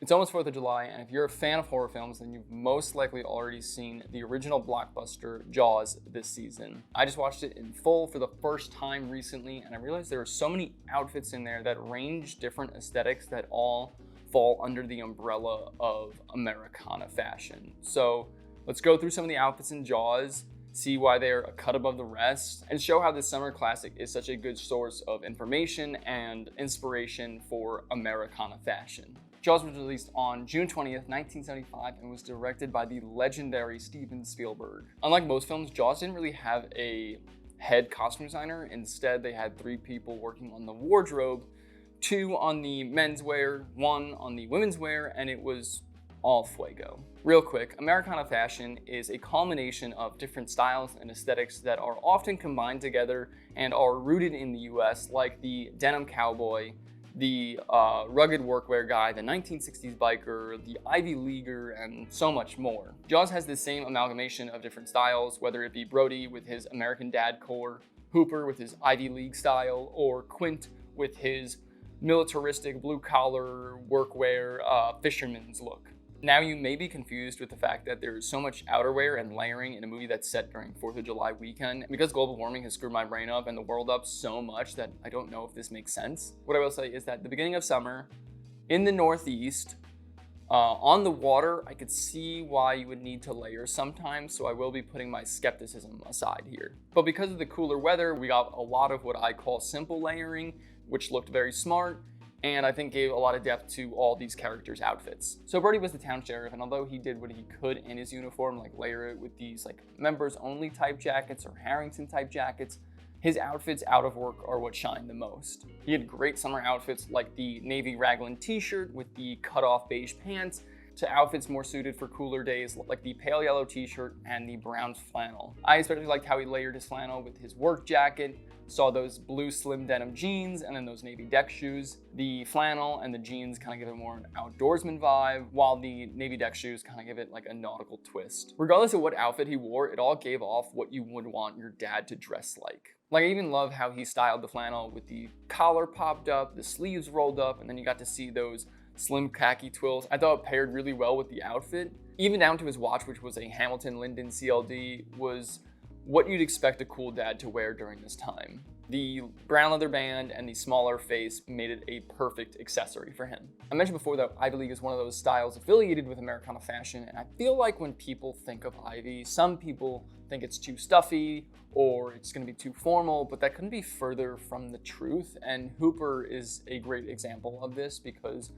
It's almost 4th of July, and if you're a fan of horror films, then you've most likely already seen the original blockbuster Jaws this season. I just watched it in full for the first time recently, and I realized there are so many outfits in there that range different aesthetics that all fall under the umbrella of Americana fashion. So let's go through some of the outfits in Jaws, see why they're a cut above the rest, and show how this summer classic is such a good source of information and inspiration for Americana fashion. Jaws was released on June 20th, 1975, and was directed by the legendary Steven Spielberg. Unlike most films, Jaws didn't really have a head costume designer. Instead, they had 3 people working on the wardrobe, 2 on the menswear, 1 on the women's wear, and it was all fuego. Real quick, Americana fashion is a culmination of different styles and aesthetics that are often combined together and are rooted in the US, like the denim cowboy, the rugged workwear guy, the 1960s biker, the Ivy Leaguer, and so much more. Jaws has the same amalgamation of different styles, whether it be Brody with his American Dad core, Hooper with his Ivy League style, or Quint with his militaristic blue-collar workwear fisherman's look. Now you may be confused with the fact that there's so much outerwear and layering in a movie that's set during 4th of July weekend. Because global warming has screwed my brain up and the world up so much that I don't know if this makes sense. What I will say is that the beginning of summer, in the Northeast, on the water, I could see why you would need to layer sometimes, so I will be putting my skepticism aside here. But because of the cooler weather, we got a lot of what I call simple layering, which looked very smart, and I think gave a lot of depth to all these characters' outfits. So Brody was the town sheriff, and although he did what he could in his uniform, like layer it with these like members only type jackets or Harrington type jackets, his outfits out of work are what shine the most. He had great summer outfits like the navy raglan t-shirt with the cut-off beige pants, to outfits more suited for cooler days like the pale yellow t-shirt and the brown flannel. I especially liked how he layered his flannel with his work jacket, saw those blue slim denim jeans, and then those navy deck shoes. The flannel and the jeans kind of give it more an outdoorsman vibe, while the navy deck shoes kind of give it like a nautical twist. Regardless of what outfit he wore, it all gave off what you would want your dad to dress like. Like, I even love how he styled the flannel with the collar popped up, the sleeves rolled up, and then you got to see those slim khaki twills. I thought it paired really well with the outfit. Even down to his watch, which was a Hamilton Linden CLD, was what you'd expect a cool dad to wear during this time. The brown leather band and the smaller face made it a perfect accessory for him. I mentioned before that Ivy League is one of those styles affiliated with Americana fashion, and I feel like when people think of Ivy, some people think it's too stuffy or it's going to be too formal, but that couldn't be further from the truth, and Hooper is a great example of this because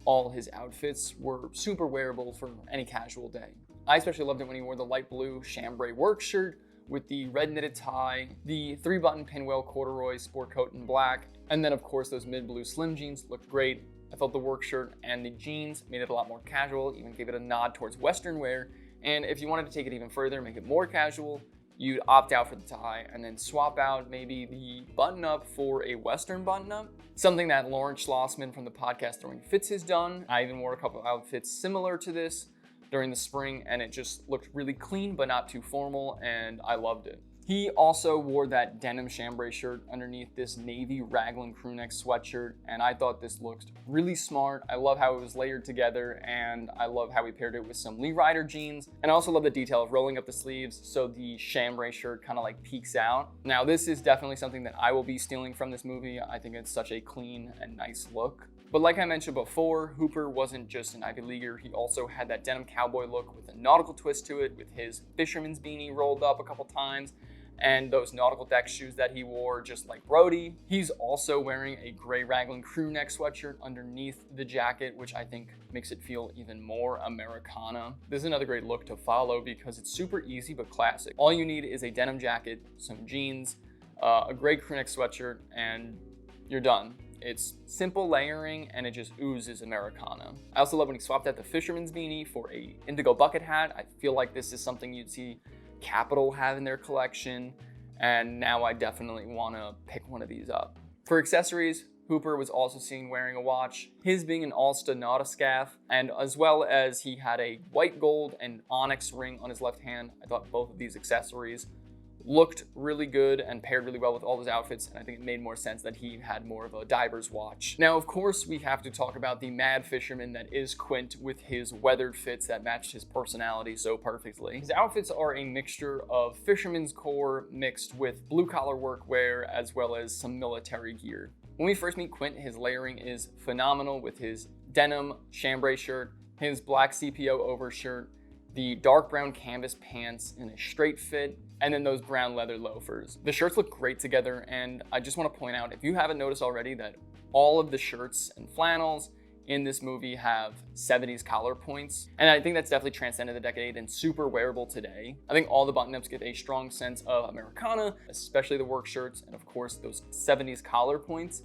all his outfits were super wearable for any casual day. I especially loved it when he wore the light blue chambray work shirt with the red knitted tie, the 3-button pinwheel corduroy sport coat in black, and then of course those mid-blue slim jeans looked great. I felt the work shirt and the jeans made it a lot more casual, even gave it a nod towards Western wear, and if you wanted to take it even further, make it more casual, you'd opt out for the tie and then swap out maybe the button-up for a Western button-up. Something that Lawrence Schlossman from the podcast Throwing Fits has done. I even wore a couple outfits similar to this during the spring, and it just looked really clean but not too formal, and I loved it. He also wore that denim chambray shirt underneath this navy raglan crewneck sweatshirt, and I thought this looked really smart. I love how it was layered together, and I love how he paired it with some Lee Ryder jeans. And I also love the detail of rolling up the sleeves so the chambray shirt kind of like peeks out. Now this is definitely something that I will be stealing from this movie. I think it's such a clean and nice look. But like I mentioned before, Hooper wasn't just an Ivy Leaguer, he also had that denim cowboy look with a nautical twist to it, with his fisherman's beanie rolled up a couple times, and those nautical deck shoes that he wore just like Brody. He's also wearing a gray raglan crew neck sweatshirt underneath the jacket, which I think makes it feel even more Americana. This is another great look to follow because it's super easy but classic. All you need is a denim jacket, some jeans, a gray crew neck sweatshirt, and you're done. It's simple layering and it just oozes Americana. I also love when he swapped out the fisherman's beanie for a indigo bucket hat. I feel like this is something you'd see Capitol have in their collection, and now I definitely want to pick one of these up. For accessories, Hooper was also seen wearing a watch, his being an Alsta Nautiscaf, and as well as he had a white gold and onyx ring on his left hand. I thought both of these accessories looked really good and paired really well with all his outfits, and I think it made more sense that he had more of a diver's watch. Now, of course, we have to talk about the mad fisherman that is Quint with his weathered fits that matched his personality so perfectly. His outfits are a mixture of fisherman's core mixed with blue-collar workwear as well as some military gear. When we first meet Quint, his layering is phenomenal with his denim chambray shirt, his black CPO overshirt, the dark brown canvas pants in a straight fit, and then those brown leather loafers. The shirts look great together, and I just want to point out, if you haven't noticed already, that all of the shirts and flannels in this movie have 70s collar points, and I think that's definitely transcended the decade and super wearable today. I think all the button-ups give a strong sense of Americana, especially the work shirts, and of course those 70s collar points.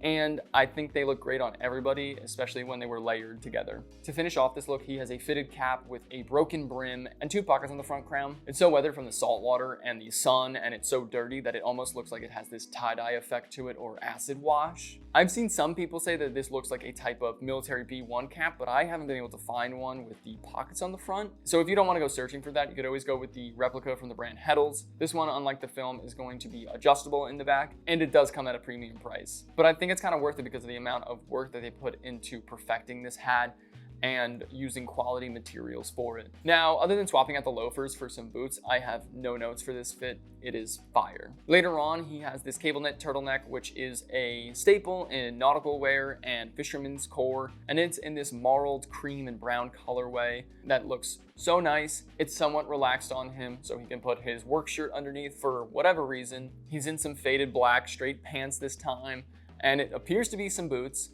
And I think they look great on everybody, especially when they were layered together. To finish off this look, he has a fitted cap with a broken brim and 2 pockets on the front crown. It's so weathered from the salt water and the sun, and it's so dirty that it almost looks like it has this tie-dye effect to it or acid wash. I've seen some people say that this looks like a type of military B1 cap, but I haven't been able to find one with the pockets on the front. So if you don't want to go searching for that, you could always go with the replica from the brand Heddels. This one, unlike the film, is going to be adjustable in the back, and it does come at a premium price. But I think it's kind of worth it because of the amount of work that they put into perfecting this hat and using quality materials for it. Now, other than swapping out the loafers for some boots, I have no notes for this fit. It is fire. Later on, he has this cable knit turtleneck, which is a staple in nautical wear and fisherman's core, and it's in this marled cream and brown colorway that looks so nice. It's somewhat relaxed on him, so he can put his work shirt underneath for whatever reason. He's in some faded black straight pants this time, and it appears to be some boots.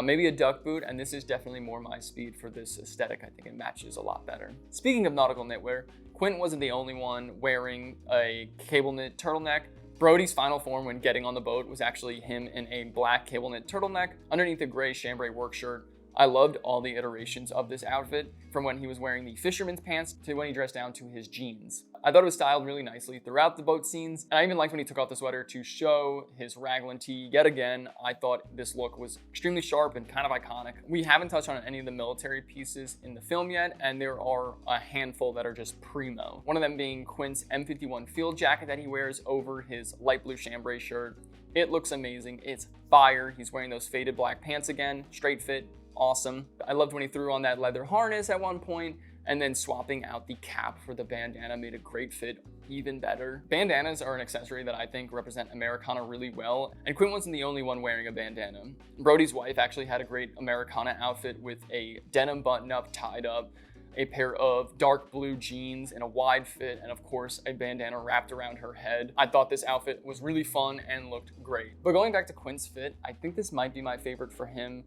Maybe a duck boot, and this is definitely more my speed for this aesthetic. I think it matches a lot better. Speaking of nautical knitwear, Quint wasn't the only one wearing a cable knit turtleneck. Brody's final form when getting on the boat was actually him in a black cable knit turtleneck underneath a gray chambray work shirt. I loved all the iterations of this outfit, from when he was wearing the fisherman's pants to when he dressed down to his jeans. I thought it was styled really nicely throughout the boat scenes, and I even liked when he took off the sweater to show his raglan tee yet again. I thought this look was extremely sharp and kind of iconic. We haven't touched on any of the military pieces in the film yet, and there are a handful that are just primo. One of them being Quint's M51 field jacket that he wears over his light blue chambray shirt. It looks amazing. It's fire. He's wearing those faded black pants again, straight fit. Awesome. I loved when he threw on that leather harness at one point, and then swapping out the cap for the bandana made a great fit even better. Bandanas are an accessory that I think represent Americana really well, and Quint wasn't the only one wearing a bandana. Brody's wife actually had a great Americana outfit with a denim button-up tied up, a pair of dark blue jeans in a wide fit, and of course a bandana wrapped around her head. I thought this outfit was really fun and looked great. But going back to Quint's fit, I think this might be my favorite for him.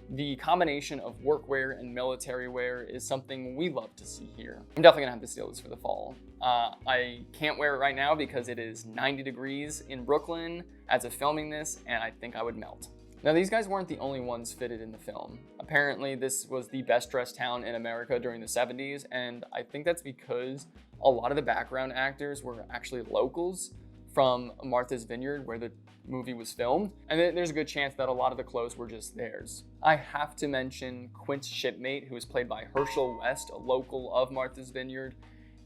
The combination of workwear and military wear is something we love to see here. I'm definitely gonna have to steal this for the fall. I can't wear it right now because it is 90 degrees in Brooklyn as of filming this, and I think I would melt. Now, these guys weren't the only ones fitted in the film. Apparently, this was the best dressed town in America during the 70s, and I think that's because a lot of the background actors were actually locals from Martha's Vineyard, where the movie was filmed, and there's a good chance that a lot of the clothes were just theirs. I have to mention Quint's shipmate, who was played by Herschel West, a local of Martha's Vineyard,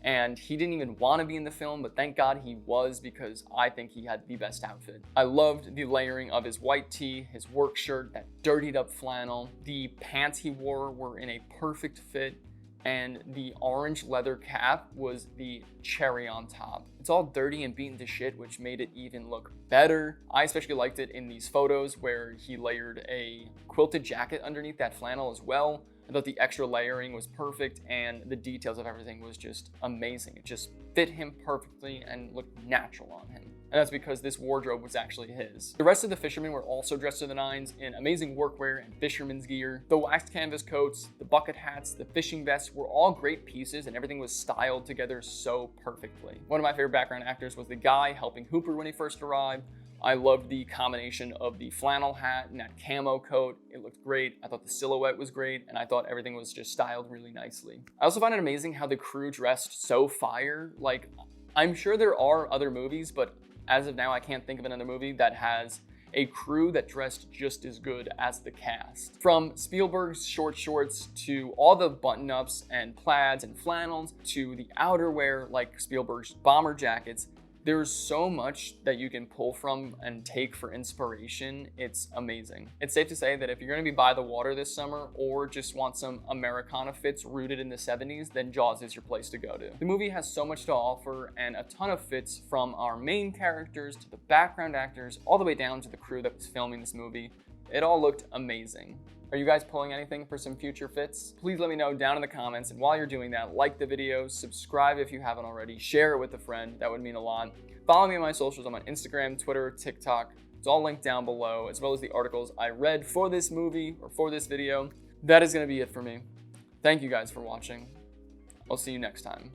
and he didn't even want to be in the film, but thank God he was, because I think he had the best outfit. I loved the layering of his white tee, his work shirt, that dirtied up flannel. The pants he wore were in a perfect fit, and the orange leather cap was the cherry on top. It's all dirty and beaten to shit, which made it even look better. I especially liked it in these photos where he layered a quilted jacket underneath that flannel as well. I thought the extra layering was perfect, and the details of everything was just amazing. It just fit him perfectly and looked natural on him. And that's because this wardrobe was actually his. The rest of the fishermen were also dressed to the nines in amazing workwear and fisherman's gear. The waxed canvas coats, the bucket hats, the fishing vests were all great pieces, and everything was styled together so perfectly. One of my favorite background actors was the guy helping Hooper when he first arrived. I loved the combination of the flannel hat and that camo coat. It looked great. I thought the silhouette was great, and I thought everything was just styled really nicely. I also find it amazing how the crew dressed so fire. Like, I'm sure there are other movies, but as of now, I can't think of another movie that has a crew that dressed just as good as the cast. From Spielberg's short shorts to all the button-ups and plaids and flannels to the outerwear like Spielberg's bomber jackets, There's so much that you can pull from and take for inspiration. It's amazing. It's safe to say that if you're gonna be by the water this summer or just want some Americana fits rooted in the 70s, then Jaws is your place to go to. The movie has so much to offer and a ton of fits, from our main characters to the background actors, all the way down to the crew that was filming this movie. It all looked amazing. Are you guys pulling anything for some future fits? Please let me know down in the comments, and while you're doing that, like the video, subscribe if you haven't already, share it with a friend, that would mean a lot. Follow me on my socials. I'm on Instagram, Twitter, TikTok. It's all linked down below, as well as the articles I read for this movie or for this video. That is gonna be it for me. Thank you guys for watching. I'll see you next time.